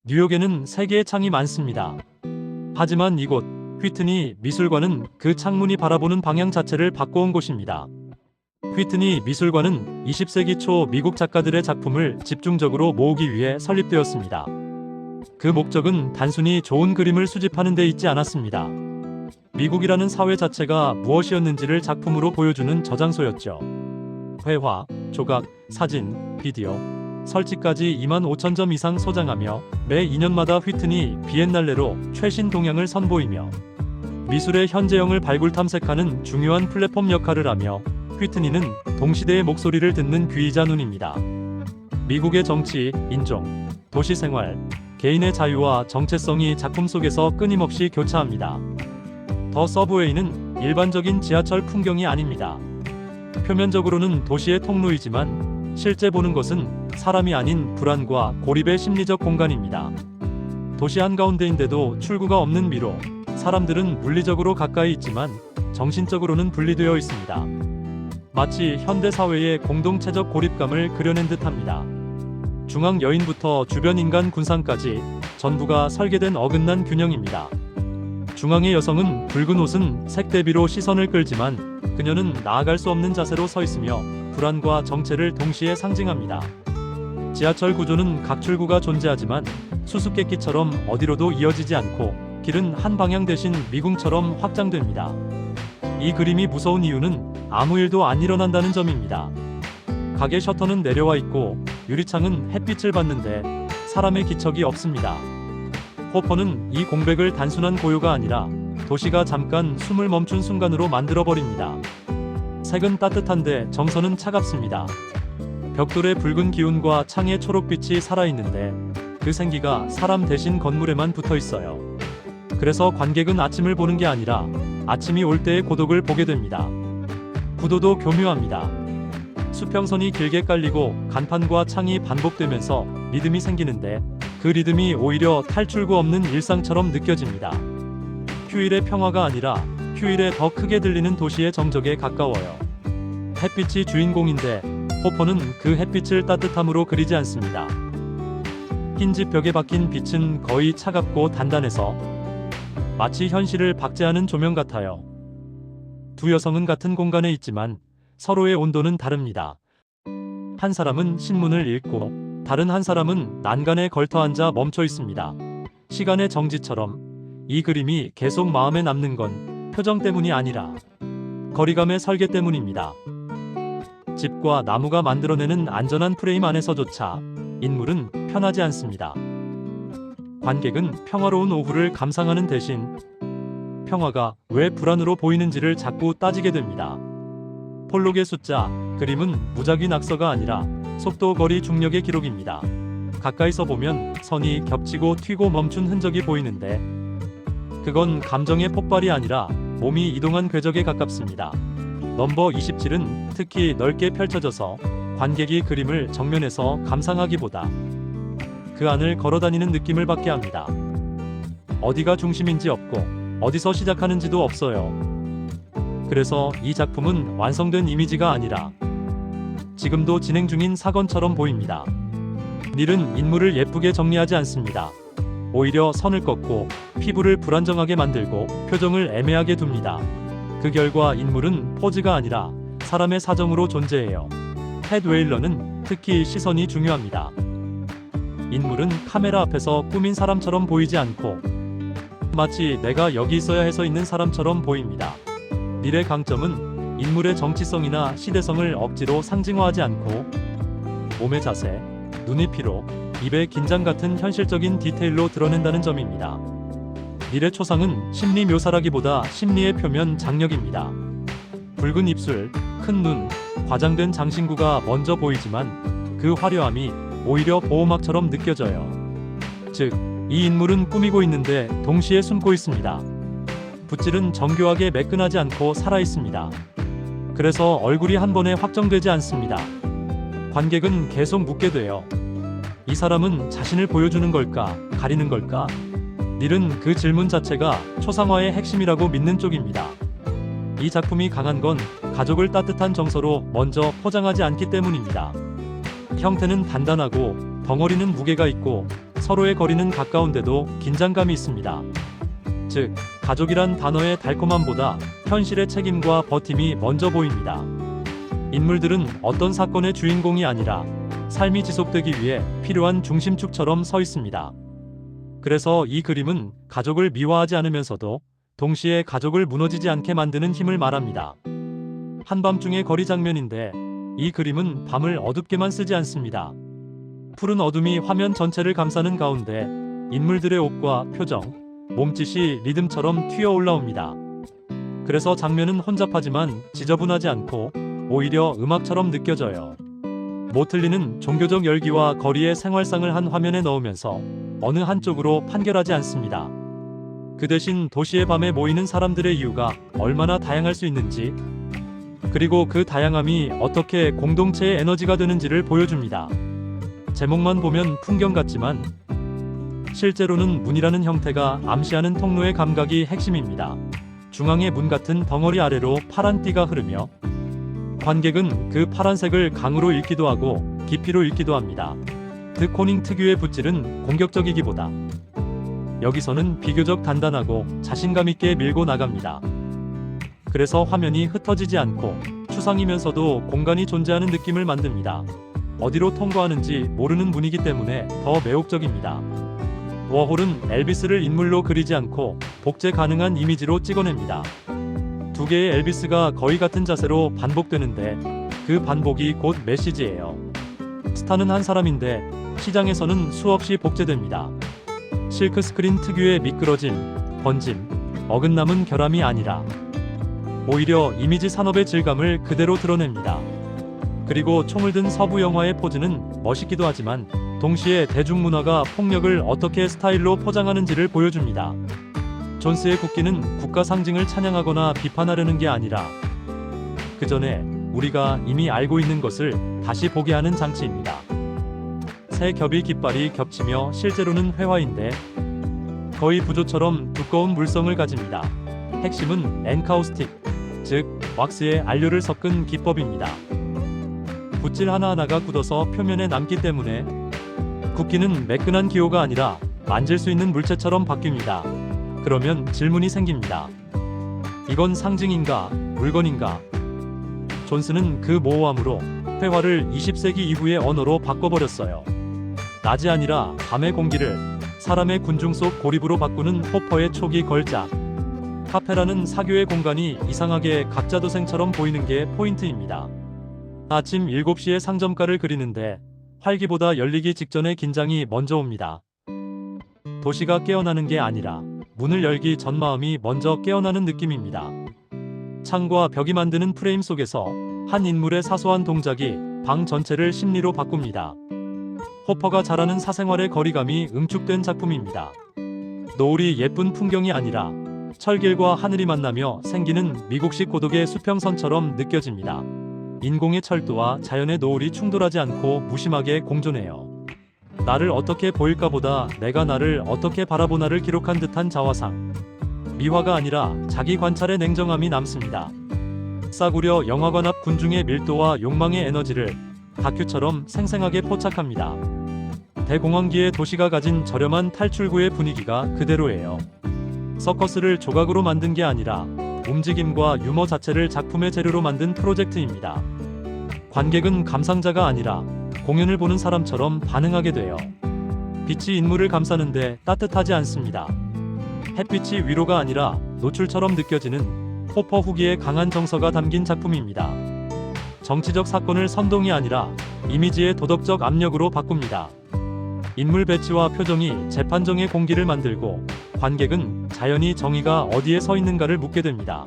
뉴욕에는 3개의 창이 많습니다. 하지만 이곳 휘트니 미술관은 그 창문이 바라보는 방향 자체를 바꿔온 곳입니다. 휘트니 미술관은 20세기 초 미국 작가들의 작품을 집중적으로 모으기 위해 설립되었습니다. 그 목적은 단순히 좋은 그림을 수집하는 데 있지 않았습니다. 미국이라는 사회 자체가 무엇이었는지를 작품으로 보여주는 저장소였죠. 회화, 조각, 사진, 비디오, 설치까지 25,000점 이상 소장하며 매 2년마다 휘트니 비엔날레로 최신 동향을 선보이며 미술의 현재형을 발굴 탐색하는 중요한 플랫폼 역할을 하며 휘트니는 동시대의 목소리를 듣는 귀이자 눈입니다. 미국의 정치, 인종, 도시 생활, 개인의 자유와 정체성이 작품 속에서 끊임없이 교차합니다. 더 서브웨이는 일반적인 지하철 풍경이 아닙니다. 표면적으로는 도시의 통로이지만 실제 보는 것은 사람이 아닌 불안과 고립의 심리적 공간입니다. 도시 한가운데인데도 출구가 없는 미로, 사람들은 물리적으로 가까이 있지만 정신적으로는 분리되어 있습니다. 마치 현대 사회의 공동체적 고립감을 그려낸 듯합니다. 중앙 여인부터 주변 인간 군상까지 전부가 설계된 어긋난 균형입니다. 중앙의 여성은 붉은 옷은 색 대비로 시선을 끌지만 그녀는 나아갈 수 없는 자세로 서 있으며 불안과 정체를 동시에 상징합니다. 지하철 구조는 각 출구가 존재하지만 수수께끼처럼 어디로도 이어지지 않고 길은 한 방향 대신 미궁처럼 확장됩니다. 이 그림이 무서운 이유는 아무 일도 안 일어난다는 점입니다. 가게 셔터는 내려와 있고 유리창은 햇빛을 받는데 사람의 기척이 없습니다. 호퍼는 이 공백을 단순한 고요가 아니라 도시가 잠깐 숨을 멈춘 순간으로 만들어버립니다. 색은 따뜻한데 정서는 차갑습니다. 벽돌의 붉은 기운과 창의 초록빛이 살아있는데 그 생기가 사람 대신 건물에만 붙어있어요. 그래서 관객은 아침을 보는 게 아니라 아침이 올 때의 고독을 보게 됩니다. 구도도 교묘합니다. 수평선이 길게 깔리고 간판과 창이 반복되면서 리듬이 생기는데 그 리듬이 오히려 탈출구 없는 일상처럼 느껴집니다. 휴일의 평화가 아니라 휴일에 더 크게 들리는 도시의 정적에 가까워요. 햇빛이 주인공인데 호퍼는 그 햇빛을 따뜻함으로 그리지 않습니다. 흰집 벽에 박힌 빛은 거의 차갑고 단단해서 마치 현실을 박제하는 조명 같아요. 두 여성은 같은 공간에 있지만 서로의 온도는 다릅니다. 한 사람은 신문을 읽고 다른 한 사람은 난간에 걸터앉아 멈춰 있습니다. 시간의 정지처럼 이 그림이 계속 마음에 남는 건 표정 때문이 아니라 거리감의 설계 때문입니다. 집과 나무가 만들어내는 안전한 프레임 안에서조차 인물은 편하지 않습니다. 관객은 평화로운 오후를 감상하는 대신 평화가 왜 불안으로 보이는지를 자꾸 따지게 됩니다. 폴록의 숫자, 그림은 무작위 낙서가 아니라 속도, 거리, 중력의 기록입니다. 가까이서 보면 선이 겹치고 튀고 멈춘 흔적이 보이는데 그건 감정의 폭발이 아니라 몸이 이동한 궤적에 가깝습니다. 넘버 27은 특히 넓게 펼쳐져서 관객이 그림을 정면에서 감상하기보다 그 안을 걸어다니는 느낌을 받게 합니다. 어디가 중심인지 없고 어디서 시작하는지도 없어요. 그래서 이 작품은 완성된 이미지가 아니라 지금도 진행 중인 사건처럼 보입니다. 닐은 인물을 예쁘게 정리하지 않습니다. 오히려 선을 긋고 피부를 불안정하게 만들고 표정을 애매하게 둡니다. 그 결과 인물은 포즈가 아니라 사람의 사정으로 존재해요. 헵 웨일러는 특히 시선이 중요합니다. 인물은 카메라 앞에서 꾸민 사람처럼 보이지 않고 마치 내가 여기 있어야 해서 있는 사람처럼 보입니다. 닐의 강점은 인물의 정치성이나 시대성을 억지로 상징화하지 않고 몸의 자세, 눈의 피로, 입의 긴장 같은 현실적인 디테일로 드러낸다는 점입니다. 닐의 초상은 심리 묘사라기보다 심리의 표면 장력입니다. 붉은 입술, 큰 눈, 과장된 장신구가 먼저 보이지만 그 화려함이 오히려 보호막처럼 느껴져요. 즉, 이 인물은 꾸미고 있는데 동시에 숨고 있습니다. 붓질은 정교하게 매끈하지 않고 살아있습니다. 그래서 얼굴이 한 번에 확정되지 않습니다. 관객은 계속 묻게 돼요. 이 사람은 자신을 보여주는 걸까, 가리는 걸까? 닐은 그 질문 자체가 초상화의 핵심이라고 믿는 쪽입니다. 이 작품이 강한 건 가족을 따뜻한 정서로 먼저 포장하지 않기 때문입니다. 형태는 단단하고 덩어리는 무게가 있고 서로의 거리는 가까운데도 긴장감이 있습니다. 즉, 가족이란 단어의 달콤함보다 현실의 책임과 버팀이 먼저 보입니다. 인물들은 어떤 사건의 주인공이 아니라 삶이 지속되기 위해 필요한 중심축처럼 서 있습니다. 그래서 이 그림은 가족을 미화하지 않으면서도 동시에 가족을 무너지지 않게 만드는 힘을 말합니다. 한밤중의 거리 장면인데 이 그림은 밤을 어둡게만 쓰지 않습니다. 푸른 어둠이 화면 전체를 감싸는 가운데 인물들의 옷과 표정, 몸짓이 리듬처럼 튀어 올라옵니다. 그래서 장면은 혼잡하지만 지저분하지 않고 오히려 음악처럼 느껴져요. 모틀리는 종교적 열기와 거리의 생활상을 한 화면에 넣으면서 어느 한쪽으로 판결하지 않습니다. 그 대신 도시의 밤에 모이는 사람들의 이유가 얼마나 다양할 수 있는지, 그리고 그 다양함이 어떻게 공동체의 에너지가 되는지를 보여줍니다. 제목만 보면 풍경 같지만 실제로는 문이라는 형태가 암시하는 통로의 감각이 핵심입니다. 중앙의 문 같은 덩어리 아래로 파란 띠가 흐르며 관객은 그 파란색을 강으로 읽기도 하고 깊이로 읽기도 합니다. 드 코닝 특유의 붓질은 공격적이기보다 여기서는 비교적 단단하고 자신감 있게 밀고 나갑니다. 그래서 화면이 흩어지지 않고 추상이면서도 공간이 존재하는 느낌을 만듭니다. 어디로 통과하는지 모르는 문이기 때문에 더 매혹적입니다. 워홀은 엘비스를 인물로 그리지 않고 복제 가능한 이미지로 찍어냅니다. 두 개의 엘비스가 거의 같은 자세로 반복되는데 그 반복이 곧 메시지예요. 스타는 한 사람인데 시장에서는 수없이 복제됩니다. 실크 스크린 특유의 미끄러짐, 번짐, 어긋남은 결함이 아니라 오히려 이미지 산업의 질감을 그대로 드러냅니다. 그리고 총을 든 서부 영화의 포즈는 멋있기도 하지만 동시에 대중문화가 폭력을 어떻게 스타일로 포장하는지를 보여줍니다. 존스의 국기는 국가 상징을 찬양하거나 비판하려는 게 아니라 그 전에 우리가 이미 알고 있는 것을 다시 보게 하는 장치입니다. 새 겹이 깃발이 겹치며 실제로는 회화인데 거의 부조처럼 두꺼운 물성을 가집니다. 핵심은 엔카우스틱, 즉 왁스에 안료를 섞은 기법입니다. 붓질 하나하나가 굳어서 표면에 남기 때문에 국기는 매끈한 기호가 아니라 만질 수 있는 물체처럼 바뀝니다. 그러면 질문이 생깁니다. 이건 상징인가, 물건인가? 존스는 그 모호함으로 회화를 20세기 이후의 언어로 바꿔버렸어요. 낮이 아니라 밤의 공기를 사람의 군중 속 고립으로 바꾸는 호퍼의 초기 걸작. 카페라는 사교의 공간이 이상하게 각자 도생처럼 보이는 게 포인트입니다. 아침 7시에 상점가를 그리는데 활기보다 열리기 직전의 긴장이 먼저 옵니다. 도시가 깨어나는 게 아니라 문을 열기 전 마음이 먼저 깨어나는 느낌입니다. 창과 벽이 만드는 프레임 속에서 한 인물의 사소한 동작이 방 전체를 심리로 바꿉니다. 호퍼가 잘하는 사생활의 거리감이 응축된 작품입니다. 노을이 예쁜 풍경이 아니라 철길과 하늘이 만나며 생기는 미국식 고독의 수평선처럼 느껴집니다. 인공의 철도와 자연의 노을이 충돌하지 않고 무심하게 공존해요. 나를 어떻게 보일까 보다 내가 나를 어떻게 바라보나를 기록한 듯한 자화상. 미화가 아니라 자기 관찰의 냉정함이 남습니다. 싸구려 영화관 앞 군중의 밀도와 욕망의 에너지를 다큐처럼 생생하게 포착합니다. 대공황기의 도시가 가진 저렴한 탈출구의 분위기가 그대로예요. 서커스를 조각으로 만든 게 아니라 움직임과 유머 자체를 작품의 재료로 만든 프로젝트입니다. 관객은 감상자가 아니라 공연을 보는 사람처럼 반응하게 돼요. 빛이 인물을 감싸는데 따뜻하지 않습니다. 햇빛이 위로가 아니라 노출처럼 느껴지는 호퍼 후기의 강한 정서가 담긴 작품입니다. 정치적 사건을 선동이 아니라 이미지의 도덕적 압력으로 바꿉니다. 인물 배치와 표정이 재판정의 공기를 만들고 관객은 자연히 정의가 어디에 서 있는가를 묻게 됩니다.